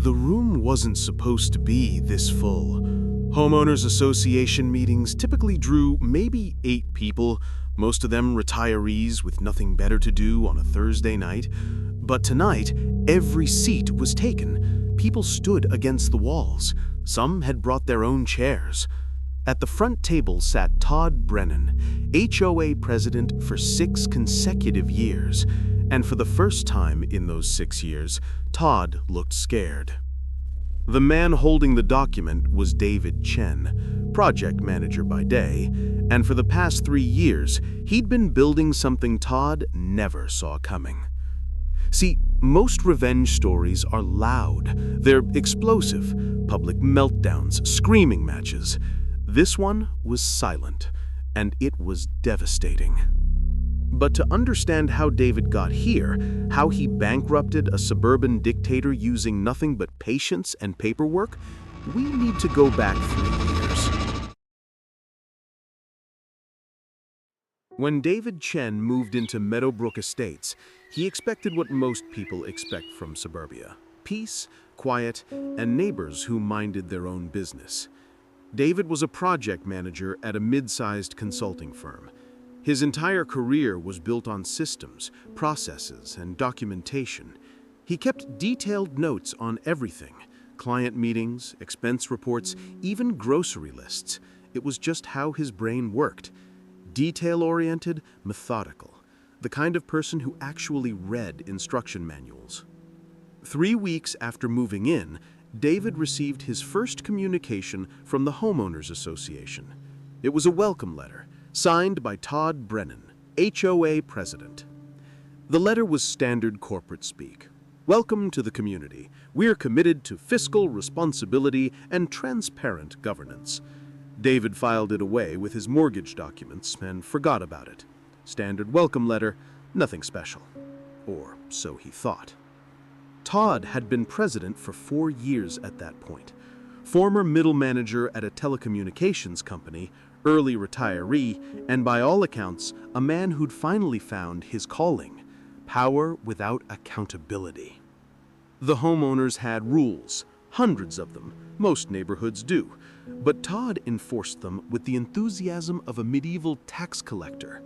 The room wasn't supposed to be this full. Homeowners association meetings typically drew maybe 8 people, most of them retirees with nothing better to do on a Thursday night. But tonight, every seat was taken. People stood against the walls. Some had brought their own chairs. At the front table sat Todd Brennan, HOA president for 6 consecutive years. And for the first time in those 6 years, Todd looked scared. The man holding the document was David Chen, project manager by day, and for the past 3 years, he'd been building something Todd never saw coming. See, most revenge stories are loud. They're explosive, public meltdowns, screaming matches. This one was silent, and it was devastating. But to understand how David got here, how he bankrupted a suburban dictator using nothing but patience and paperwork, we need to go back 3 years. When David Chen moved into Meadowbrook Estates, he expected what most people expect from suburbia: peace, quiet, and neighbors who minded their own business. David was a project manager at a mid-sized consulting firm. His entire career was built on systems, processes, and documentation. He kept detailed notes on everything: client meetings, expense reports, even grocery lists. It was just how his brain worked. Detail-oriented, methodical. The kind of person who actually read instruction manuals. 3 weeks after moving in, David received his first communication from the Homeowners Association. It was a welcome letter, signed by Todd Brennan, HOA president. The letter was standard corporate speak. "Welcome to the community. We're committed to fiscal responsibility and transparent governance." David filed it away with his mortgage documents and forgot about it. Standard welcome letter, nothing special. Or so he thought. Todd had been president for 4 years at that point. Former middle manager at a telecommunications company, early retiree, and by all accounts, a man who'd finally found his calling: power without accountability. The homeowners had rules, hundreds of them, most neighborhoods do, but Todd enforced them with the enthusiasm of a medieval tax collector.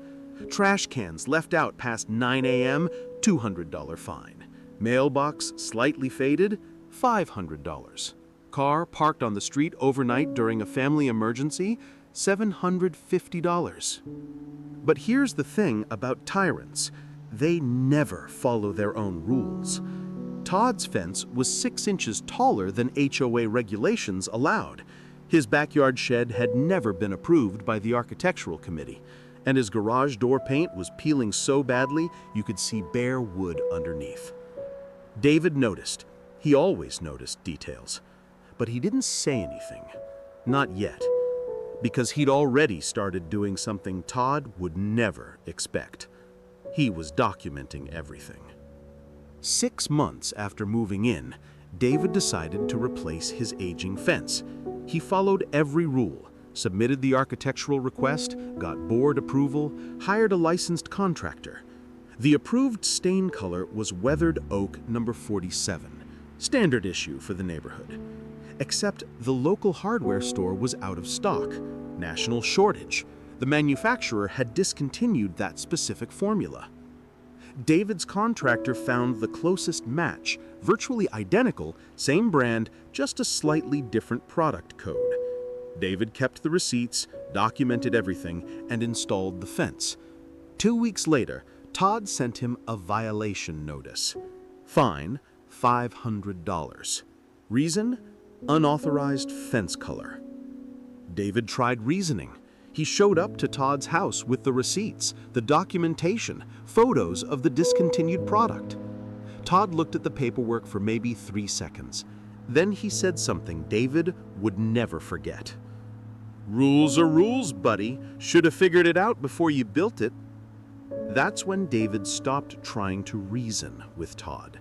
Trash cans left out past 9 a.m., $200 fine. Mailbox slightly faded, $500. Car parked on the street overnight during a family emergency, $750. But here's the thing about tyrants: they never follow their own rules. Todd's fence was 6 inches taller than HOA regulations allowed. His backyard shed had never been approved by the architectural committee, and his garage door paint was peeling so badly you could see bare wood underneath. David noticed. He always noticed details. But he didn't say anything. Not yet. Because he'd already started doing something Todd would never expect. He was documenting everything. 6 months after moving in, David decided to replace his aging fence. He followed every rule, submitted the architectural request, got board approval, hired a licensed contractor. The approved stain color was weathered oak number 47, standard issue for the neighborhood. Except the local hardware store was out of stock, national shortage. The manufacturer had discontinued that specific formula. David's contractor found the closest match, virtually identical, same brand, just a slightly different product code. David kept the receipts, documented everything, and installed the fence. 2 weeks later, Todd sent him a violation notice. Fine, $500. Reason? Unauthorized fence color. David tried reasoning. He showed up to Todd's house with the receipts, the documentation, photos of the discontinued product. Todd looked at the paperwork for maybe 3 seconds. Then he said something David would never forget. "Rules are rules, buddy. Should have figured it out before you built it." That's when David stopped trying to reason with Todd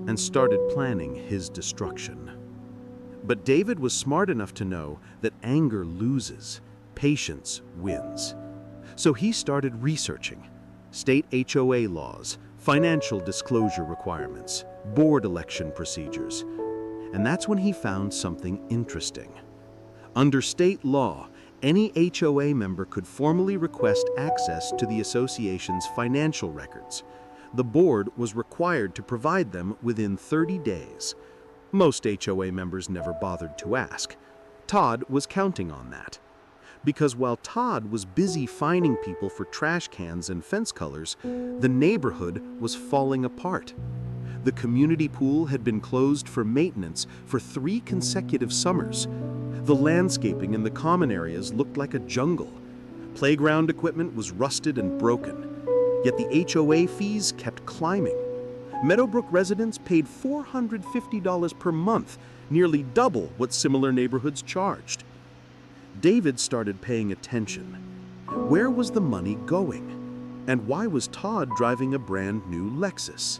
and started planning his destruction. But David was smart enough to know that anger loses, patience wins. So he started researching state HOA laws, financial disclosure requirements, board election procedures. And that's when he found something interesting. Under state law, any HOA member could formally request access to the association's financial records. The board was required to provide them within 30 days. Most HOA members never bothered to ask. Todd was counting on that. Because while Todd was busy fining people for trash cans and fence colors, the neighborhood was falling apart. The community pool had been closed for maintenance for 3 consecutive summers. The landscaping in the common areas looked like a jungle. Playground equipment was rusted and broken. Yet the HOA fees kept climbing. Meadowbrook residents paid $450 per month, nearly double what similar neighborhoods charged. David started paying attention. Where was the money going? And why was Todd driving a brand new Lexus?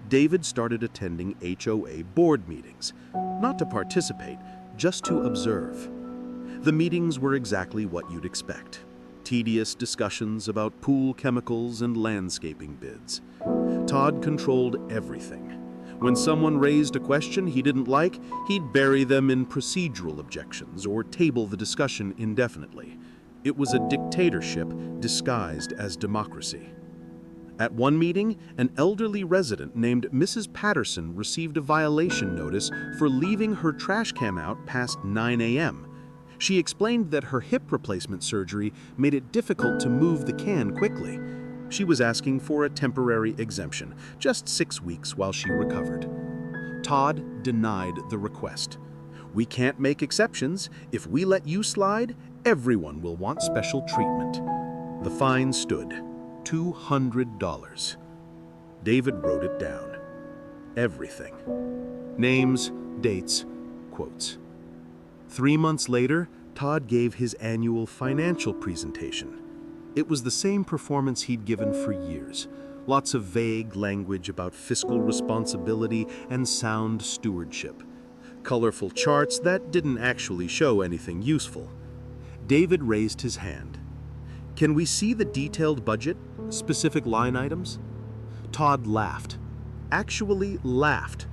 David started attending HOA board meetings, not to participate, just to observe. The meetings were exactly what you'd expect. Tedious discussions about pool chemicals and landscaping bids. Todd controlled everything. When someone raised a question he didn't like, he'd bury them in procedural objections or table the discussion indefinitely. It was a dictatorship disguised as democracy. At one meeting, an elderly resident named Mrs. Patterson received a violation notice for leaving her trash can out past 9 a.m. She explained that her hip replacement surgery made it difficult to move the can quickly. She was asking for a temporary exemption, just 6 weeks while she recovered. Todd denied the request. "We can't make exceptions. If we let you slide, everyone will want special treatment." The fine stood, $200. David wrote it down. Everything. Names, dates, quotes. 3 months later, Todd gave his annual financial presentation. It was the same performance he'd given for years. Lots of vague language about fiscal responsibility and sound stewardship. Colorful charts that didn't actually show anything useful. David raised his hand. "Can we see the detailed budget? Specific line items?" Todd laughed. Actually laughed.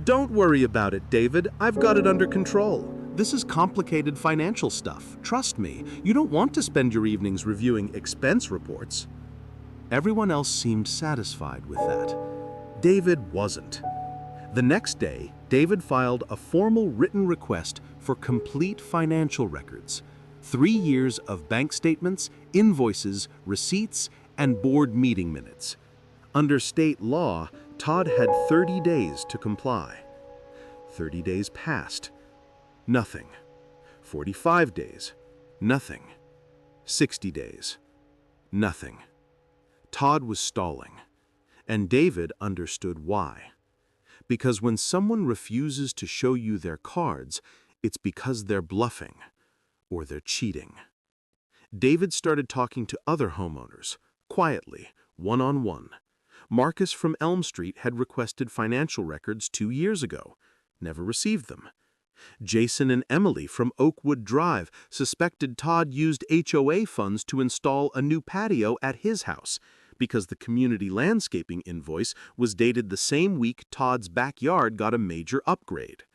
"Don't worry about it, David. I've got it under control. This is complicated financial stuff. Trust me, you don't want to spend your evenings reviewing expense reports." Everyone else seemed satisfied with that. David wasn't. The next day, David filed a formal written request for complete financial records. 3 years of bank statements, invoices, receipts, and board meeting minutes. Under state law, Todd had 30 days to comply. 30 days passed. Nothing. 45 days. Nothing. 60 days. Nothing. Todd was stalling. And David understood why. Because when someone refuses to show you their cards, it's because they're bluffing or they're cheating. David started talking to other homeowners, quietly, one-on-one. Marcus from Elm Street had requested financial records 2 years ago, never received them. Jason and Emily from Oakwood Drive suspected Todd used HOA funds to install a new patio at his house because the community landscaping invoice was dated the same week Todd's backyard got a major upgrade.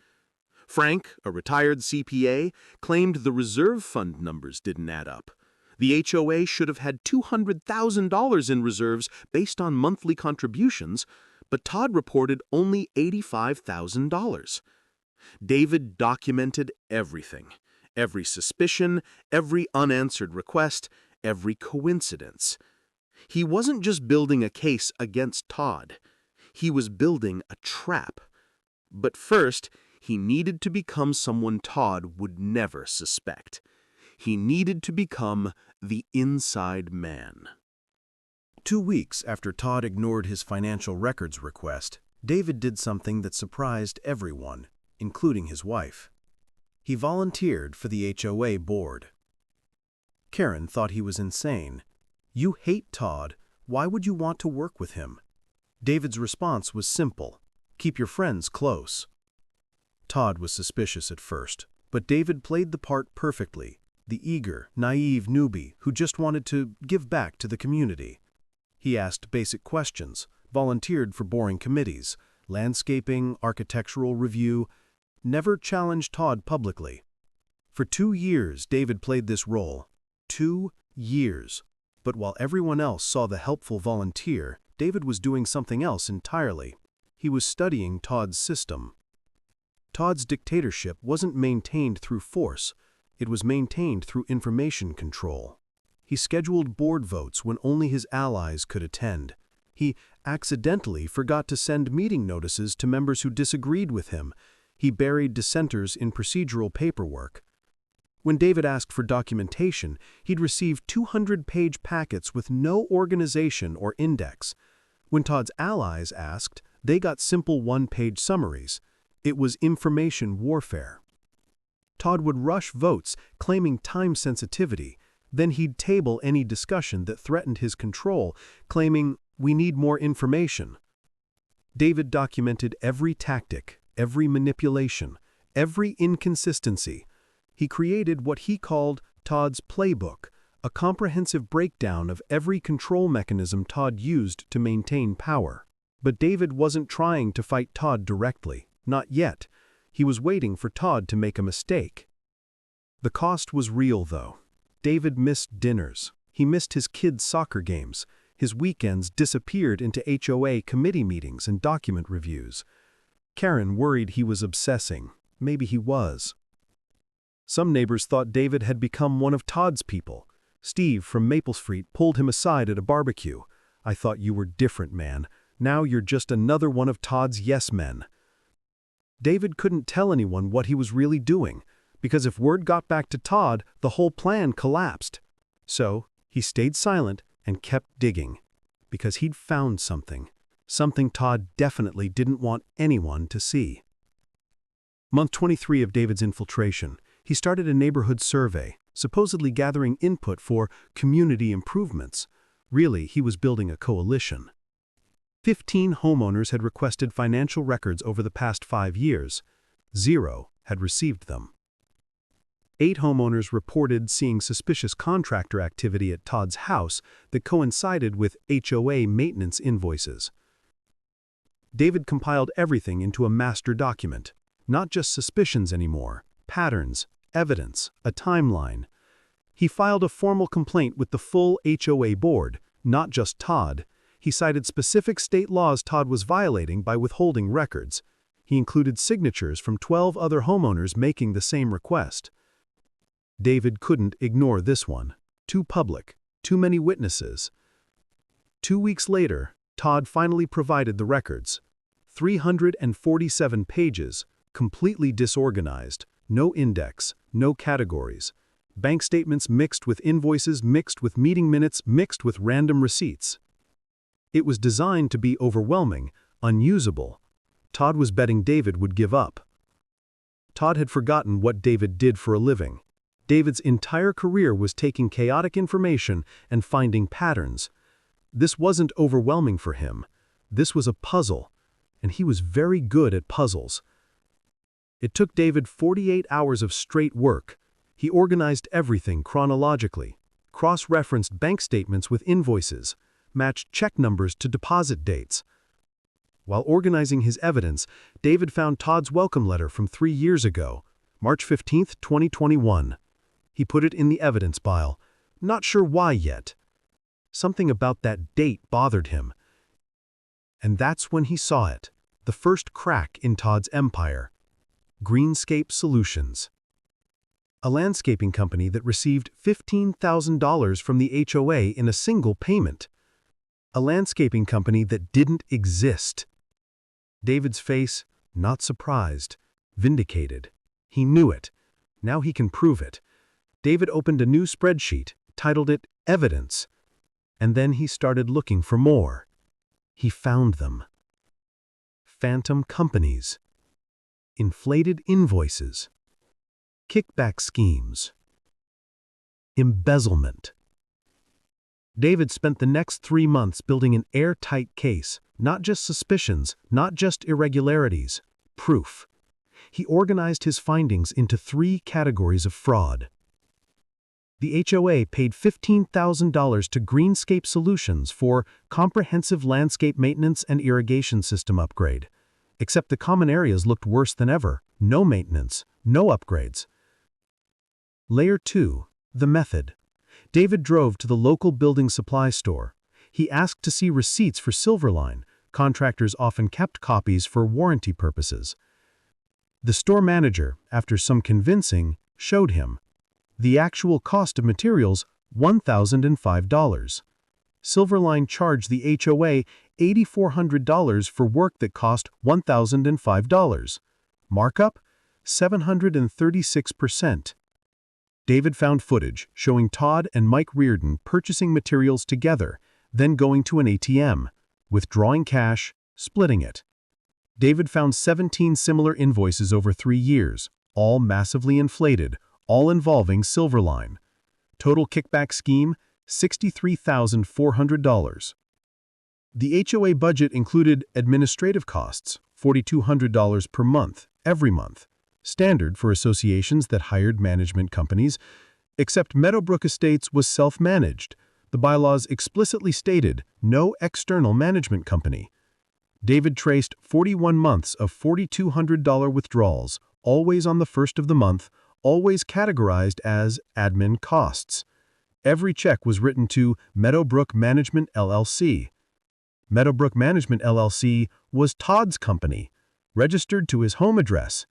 Frank, a retired CPA, claimed the reserve fund numbers didn't add up. The HOA should have had $200,000 in reserves based on monthly contributions, but Todd reported only $85,000. David documented everything, every suspicion, every unanswered request, every coincidence. He wasn't just building a case against Todd. He was building a trap. But first, he needed to become someone Todd would never suspect. He needed to become the inside man. 2 weeks after Todd ignored his financial records request, David did something that surprised everyone, including his wife. He volunteered for the HOA board. Karen thought he was insane. "You hate Todd. Why would you want to work with him?" David's response was simple. "Keep your friends close." Todd was suspicious at first, but David played the part perfectly, the eager, naive newbie who just wanted to give back to the community. He asked basic questions, volunteered for boring committees, landscaping, architectural review, never challenged Todd publicly. For 2 years, David played this role. 2 years. But while everyone else saw the helpful volunteer, David was doing something else entirely. He was studying Todd's system. Todd's dictatorship wasn't maintained through force. It was maintained through information control. He scheduled board votes when only his allies could attend. He accidentally forgot to send meeting notices to members who disagreed with him. He buried dissenters in procedural paperwork. When David asked for documentation, he'd receive 200-page packets with no organization or index. When Todd's allies asked, they got simple one-page summaries. It was information warfare. Todd would rush votes, claiming time sensitivity. Then he'd table any discussion that threatened his control, claiming, "We need more information." David documented every tactic, every manipulation, every inconsistency. He created what he called Todd's playbook, a comprehensive breakdown of every control mechanism Todd used to maintain power. But David wasn't trying to fight Todd directly, not yet. He was waiting for Todd to make a mistake. The cost was real, though. David missed dinners. He missed his kids' soccer games. His weekends disappeared into HOA committee meetings and document reviews. Karen worried he was obsessing. Maybe he was. Some neighbors thought David had become one of Todd's people. Steve from Maple Street pulled him aside at a barbecue. "I thought you were different, man. Now you're just another one of Todd's yes men." David couldn't tell anyone what he was really doing, because if word got back to Todd, the whole plan collapsed. So he stayed silent and kept digging, because he'd found something Todd definitely didn't want anyone to see. Month 23 of David's infiltration, he started a neighborhood survey, supposedly gathering input for community improvements. Really, he was building a coalition. 15 homeowners had requested financial records over the past 5 years. 0 had received them. 8 homeowners reported seeing suspicious contractor activity at Todd's house that coincided with HOA maintenance invoices. David compiled everything into a master document. Not just suspicions anymore, patterns, evidence, a timeline. He filed a formal complaint with the full HOA board, not just Todd. He cited specific state laws Todd was violating by withholding records. He included signatures from 12 other homeowners making the same request. David couldn't ignore this one. Too public, too many witnesses. 2 weeks later, Todd finally provided the records. 347 pages, completely disorganized, no index, no categories. Bank statements mixed with invoices, mixed with meeting minutes, mixed with random receipts. It was designed to be overwhelming, unusable. Todd was betting David would give up. Todd had forgotten what David did for a living. David's entire career was taking chaotic information and finding patterns. This wasn't overwhelming for him. This was a puzzle, and he was very good at puzzles. It took David 48 hours of straight work. He organized everything chronologically, cross-referenced bank statements with invoices, matched check numbers to deposit dates. While organizing his evidence, David found Todd's welcome letter from 3 years ago, March 15, 2021. He put it in the evidence pile, not sure why yet. Something about that date bothered him. And that's when he saw it, the first crack in Todd's empire. Greenscape Solutions. A landscaping company that received $15,000 from the HOA in a single payment. A landscaping company that didn't exist. David's face, not surprised, vindicated. He knew it. Now he can prove it. David opened a new spreadsheet, titled it Evidence. And then he started looking for more. He found them. Phantom companies. Inflated invoices. Kickback schemes. Embezzlement. David spent the next 3 months building an airtight case, not just suspicions, not just irregularities, proof. He organized his findings into 3 categories of fraud. The HOA paid $15,000 to Greenscape Solutions for comprehensive landscape maintenance and irrigation system upgrade. except the common areas looked worse than ever. No maintenance, no upgrades. Layer 2. The method. David drove to the local building supply store. He asked to see receipts for Silverline. Contractors often kept copies for warranty purposes. The store manager, after some convincing, showed him. The actual cost of materials, $1,005. Silverline charged the HOA $8,400 for work that cost $1,005. Markup? 736%. David found footage showing Todd and Mike Reardon purchasing materials together, then going to an ATM, withdrawing cash, splitting it. David found 17 similar invoices over 3 years, all massively inflated, all involving Silverline. Total kickback scheme, $63,400. The HOA budget included administrative costs, $4,200 per month, every month, standard for associations that hired management companies, except Meadowbrook Estates was self-managed. The bylaws explicitly stated no external management company. David traced 41 months of $4,200 withdrawals, always on the first of the month, always categorized as admin costs. Every check was written to Meadowbrook Management LLC. Meadowbrook Management LLC was Todd's company, registered to his home address.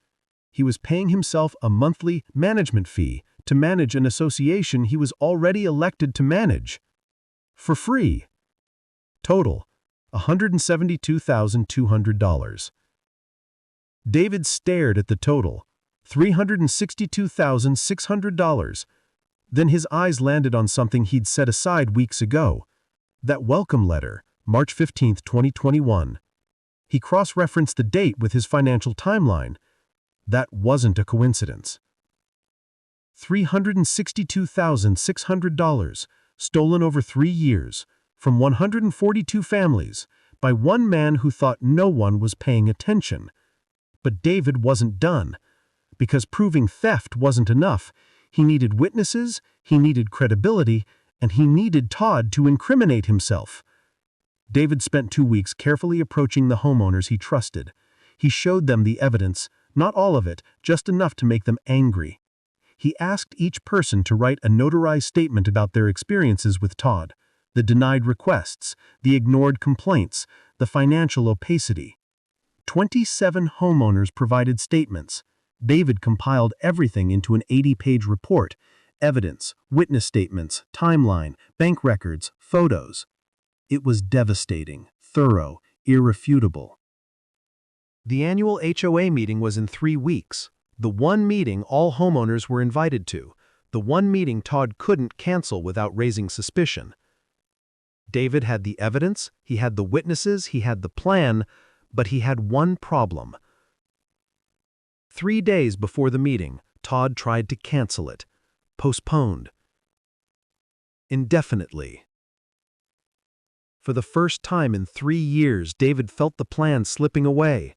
He was paying himself a monthly management fee to manage an association he was already elected to manage. For free. Total, $172,200. David stared at the total, $362,600. Then his eyes landed on something he'd set aside weeks ago. That welcome letter, March 15, 2021. He cross-referenced the date with his financial timeline. That wasn't a coincidence. $362,600, stolen over 3 years, from 142 families, by one man who thought no one was paying attention. But David wasn't done. Because proving theft wasn't enough, he needed witnesses, he needed credibility, and he needed Todd to incriminate himself. David spent 2 weeks carefully approaching the homeowners he trusted. He showed them the evidence, not all of it, just enough to make them angry. He asked each person to write a notarized statement about their experiences with Todd, the denied requests, the ignored complaints, the financial opacity. 27 homeowners provided statements. David compiled everything into an 80-page report: evidence, witness statements, timeline, bank records, photos. It was devastating, thorough, irrefutable. The annual HOA meeting was in 3 weeks. The one meeting all homeowners were invited to. The one meeting Todd couldn't cancel without raising suspicion. David had the evidence, he had the witnesses, he had the plan, but he had one problem. 3 days before the meeting, Todd tried to cancel it. Postponed. Indefinitely. For the first time in 3 years, David felt the plan slipping away.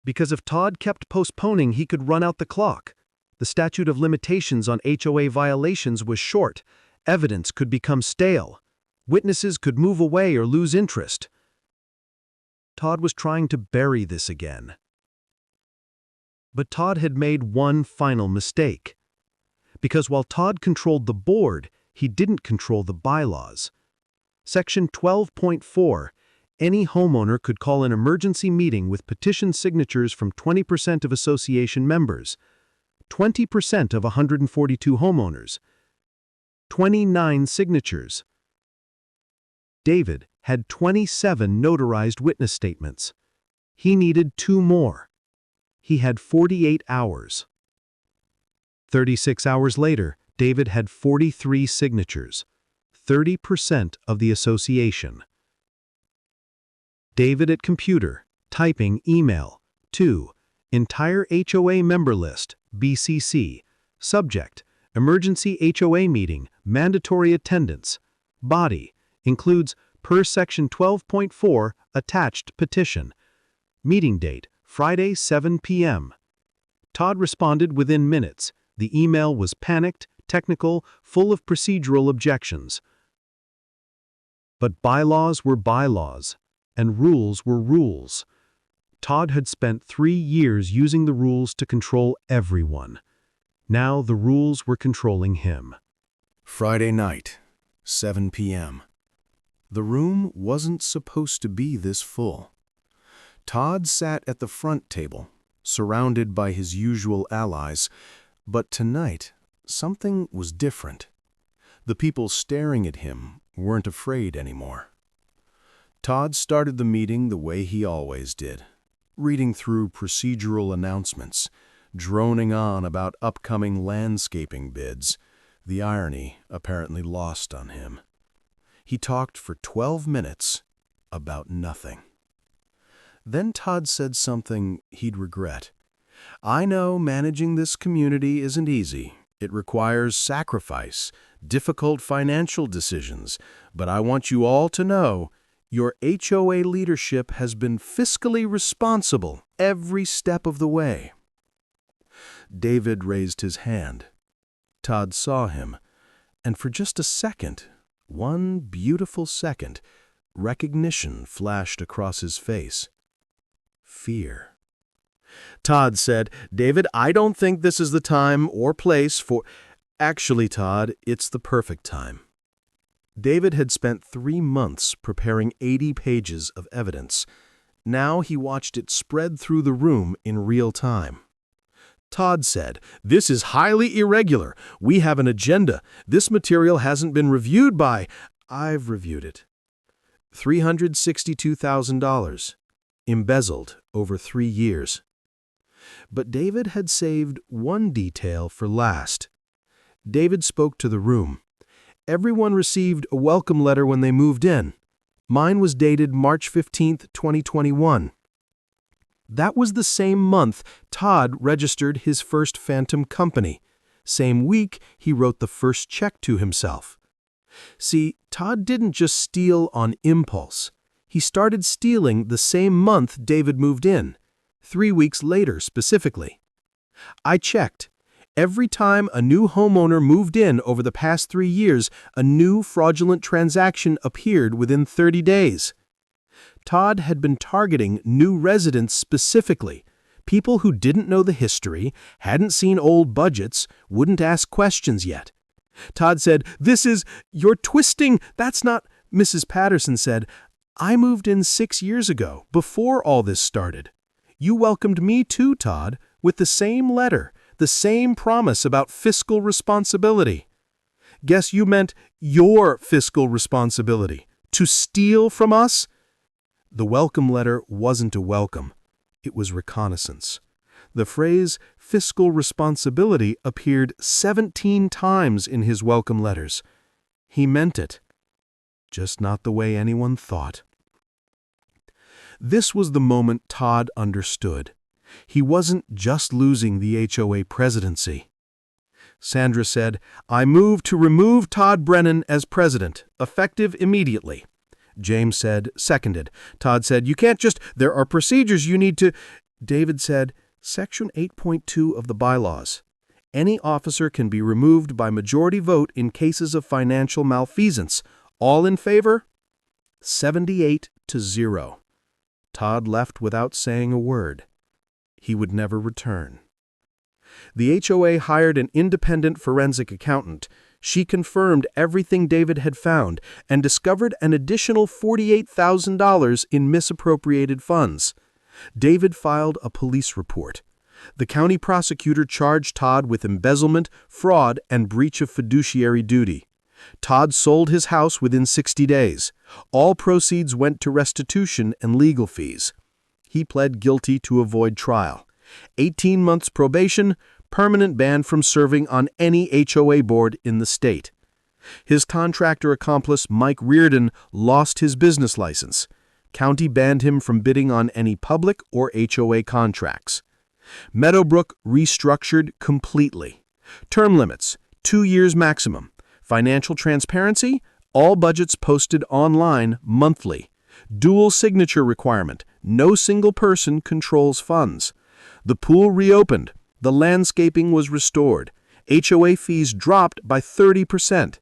Because if Todd kept postponing, he could run out the clock. The statute of limitations on HOA violations was short. Evidence could become stale. Witnesses could move away or lose interest. Todd was trying to bury this again. But Todd had made one final mistake. Because while Todd controlled the board, he didn't control the bylaws. Section 12.4, any homeowner could call an emergency meeting with petition signatures from 20% of association members, 20% of 142 homeowners, 29 signatures. David had 27 notarized witness statements. He needed 2 more. He had 48 hours. 36 hours later, David had 43 signatures, 30% of the association. David at computer, typing email, to entire HOA member list, BCC, subject, emergency HOA meeting, mandatory attendance, body, includes per section 12.4 attached petition, meeting date, Friday 7 p.m. Todd responded within minutes. The email was panicked, technical, full of procedural objections. But bylaws were bylaws, and rules were rules. Todd had spent 3 years using the rules to control everyone. Now the rules were controlling him. Friday night, 7 p.m. The room wasn't supposed to be this full. Todd sat at the front table, surrounded by his usual allies, but tonight something was different. The people staring at him weren't afraid anymore. Todd started the meeting the way he always did, reading through procedural announcements, droning on about upcoming landscaping bids, the irony apparently lost on him. He talked for 12 minutes about nothing. Then Todd said something he'd regret. "I know managing this community isn't easy. It requires sacrifice, difficult financial decisions, but I want you all to know your HOA leadership has been fiscally responsible every step of the way." David raised his hand. Todd saw him, and for just a second, one beautiful second, recognition flashed across his face. Fear. Todd said, "David, I don't think this is the time or place for—" "Actually, Todd, it's the perfect time." David had spent 3 months preparing 80 pages of evidence. Now he watched it spread through the room in real time. Todd said, "This is highly irregular. We have an agenda. This material hasn't been reviewed by—" "I've reviewed it. $362,000. Embezzled over 3 years. But David had saved one detail for last. David spoke to the room. "Everyone received a welcome letter when they moved in. Mine was dated March 15, 2021. That was the same month Todd registered his first phantom company. Same week he wrote the first check to himself. See, Todd didn't just steal on impulse. He started stealing the same month David moved in, 3 weeks later specifically. I checked. Every time a new homeowner moved in over the past 3 years, a new fraudulent transaction appeared within 30 days. Todd had been targeting new residents specifically, people who didn't know the history, hadn't seen old budgets, wouldn't ask questions yet. Todd said, "You're twisting, that's not—" Mrs. Patterson said, "I moved in 6 years ago, before all this started. You welcomed me too, Todd, with the same letter, the same promise about fiscal responsibility. Guess you meant your fiscal responsibility, to steal from us?" The welcome letter wasn't a welcome. It was reconnaissance. The phrase fiscal responsibility appeared 17 times in his welcome letters. He meant it. Just not the way anyone thought. This was the moment Todd understood. He wasn't just losing the HOA presidency. Sandra said, "I move to remove Todd Brennan as president, effective immediately." James said, seconded. Todd said, "You can't just— there are procedures you need to—" David said, "Section 8.2 of the bylaws. Any officer can be removed by majority vote in cases of financial malfeasance. All in favor?" 78-0. Todd left without saying a word. He would never return. The HOA hired an independent forensic accountant. She confirmed everything David had found and discovered an additional $48,000 in misappropriated funds. David filed a police report. The county prosecutor charged Todd with embezzlement, fraud, and breach of fiduciary duty. Todd sold his house within 60 days. All proceeds went to restitution and legal fees. He pled guilty to avoid trial. 18 months probation, permanent ban from serving on any HOA board in the state. His contractor accomplice, Mike Reardon, lost his business license. County banned him from bidding on any public or HOA contracts. Meadowbrook restructured completely. Term limits, 2 years maximum. Financial transparency, all budgets posted online monthly. Dual signature requirement, no single person controls funds. The pool reopened. The landscaping was restored. HOA fees dropped by 30%.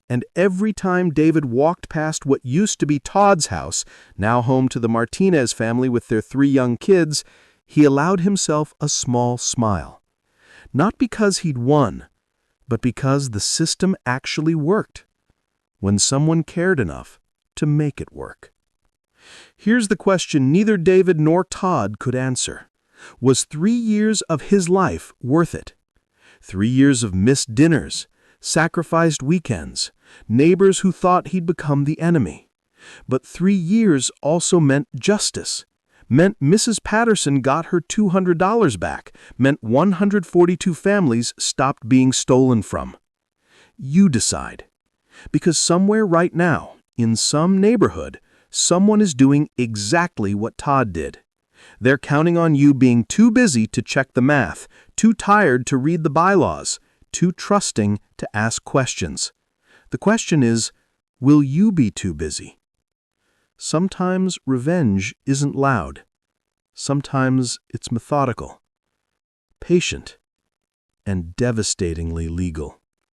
And every time David walked past what used to be Todd's house, now home to the Martinez family with their 3 young kids, he allowed himself a small smile. Not because he'd won, but because the system actually worked, when someone cared enough to make it work. Here's the question neither David nor Todd could answer. Was 3 years of his life worth it? 3 years of missed dinners, sacrificed weekends, neighbors who thought he'd become the enemy. But 3 years also meant justice, meant Mrs. Patterson got her $200 back, meant 142 families stopped being stolen from. You decide. Because somewhere right now, in some neighborhood, someone is doing exactly what Todd did. They're counting on you being too busy to check the math, too tired to read the bylaws, too trusting to ask questions. The question is, will you be too busy? Sometimes revenge isn't loud. Sometimes it's methodical, patient, and devastatingly legal.